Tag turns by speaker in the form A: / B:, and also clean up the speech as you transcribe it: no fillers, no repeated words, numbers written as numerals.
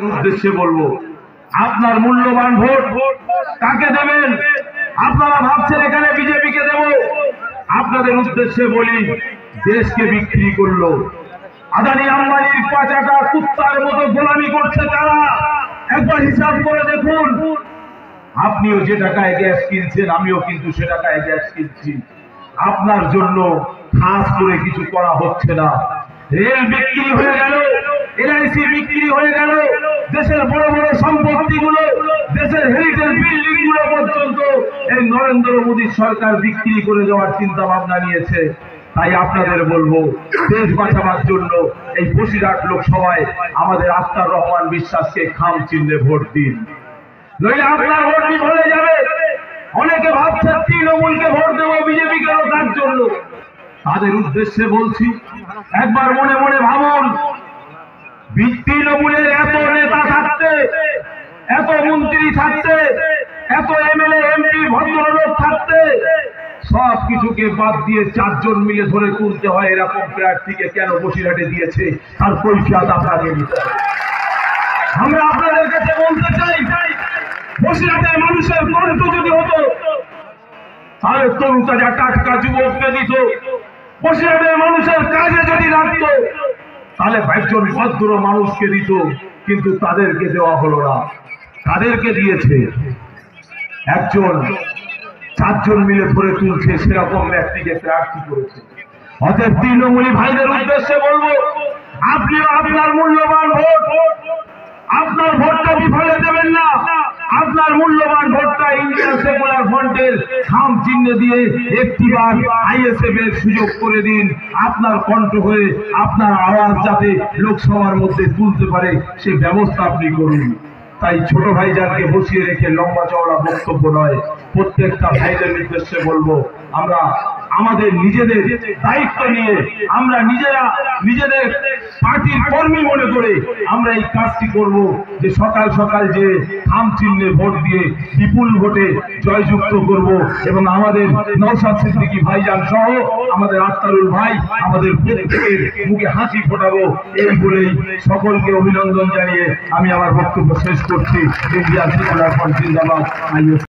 A: উদ্দেশ্যে বলবো, আপনার মূল্যবান ভোট কাকে দেবেন? আপনারা ভাবছেন এখানে বিজেপিকে দেব। আপনাদের উদ্দেশ্যে বলি, দেশকে বিক্রি করলো। আদানি আম্বানির পাচাটা কুত্তার মতো গোলামি করছে তারা। একবার হিসাব করে দেখুন, আপনিও যে টাকায় গ্যাস কিনছেন, আমিও কিন্তু সে টাকায় গ্যাস কিনছি। আপনার জন্য খাস করে কিছু করা হচ্ছে না। রেল বিক্রি হয়ে গেল, এলআইসি বিক্রি হয়ে গেল, দেশের বড় বড় সম্পত্তি গুলো, দেশের হেরিটেজ বিল্ডিং গুলো পর্যন্ত এই নরেন্দ্র মোদী সরকার বিক্রি করে দেওয়ার চিন্তা ভাবনা নিয়েছে। তাই আপনাদের বলবো, দেশ বাঁচাবার জন্য এই বসিরহাট লোকসভায় আমাদের আখতার রহমান বিশ্বাসকে খাম চিহ্নে ভোট দিন, নইলে আপনার ভোট বিফলে যাবে। অনেকে ভাবছে তৃণমূলকে ভোট দেবো, বিজেপি কেন তার জন্য। তাদের উদ্দেশ্যে বলছি, একবার মনে মনে ভাবুন, তৃণমূলের এত নেতা থাকতে, এত মন্ত্রী থাকতে, এত এমএলএ এমপি ভদ্রলোক থাকতে, সব কিছুকে বাদ দিয়ে চারজন মিলে ধরে তুলতে হয় এরকম প্রার্থীকে কেন বসিরহাটে দিয়েছে, তার পরিচয় আপনাকে দিতে হবে। আমরা আপনাদের কাছে বলতে চাই, বসিরহাটের মানুষের কণ্ঠ যদি হতো, তাহলে তরু তাজা টাটকা যুবককে দিত। বসিরহাটের মানুষের কাজে যদি লাগতো, তাহলে একজন ভদ্র মানুষকে দিত। কিন্তু তাদেরকে দেওয়া হলো না। তাদেরকে দিয়েছে একজন চারজন মিলে ধরে তুলছে সেরকম ব্যক্তিকে প্রার্থী করেছে। অতএব তৃণমূলী ভাইদের উদ্দেশ্যে বলবো, আপনিও আপনার মূল্যবান ভোট, আপনার ভোটটা বিফলে দেবেন না। আপনার মূল্যবান ভোটটা ইন্ডিয়ান সেকুলার ফ্রন্টের খাম চিহ্নে দিয়ে একটিবার আইএসএফ এর সুযোগ করে দিন। আপনার কণ্ঠ হয়ে আপনার আওয়াজ যাতে লোকসভার মধ্যে তুলতে পারে সে ব্যবস্থা আপনি করুন। তাই ছোট ভাইজানকে বসিয়ে রেখে লম্বা চওড়া বক্তব্য নয়, প্রত্যেকটা ভাইদের উদ্দেশ্যে বলবো, আমরা আমাদের নিজেদের দায়িত্ব নিয়ে, আমরা নিজেদের পার্টির কর্মী মনে করে আমরা এই কাজটি করব, যে সকাল সকাল যে খাম চিহ্নে ভোট দিয়ে বিপুল ভোটে জয়যুক্ত করব এবং আমাদের নওশাদ সিদ্দিকী ভাইজান সহ আমাদের আখতারুল ভাই, আমাদের প্রত্যেকের মুখে হাসি ফোটাবো। এই বলেই সকলকে অভিনন্দন জানিয়ে আমি আমার বক্তব্য শেষ করছি। ইন্ডিয়ান সেকুলার ফ্রন্ট জিন্দাবাদ।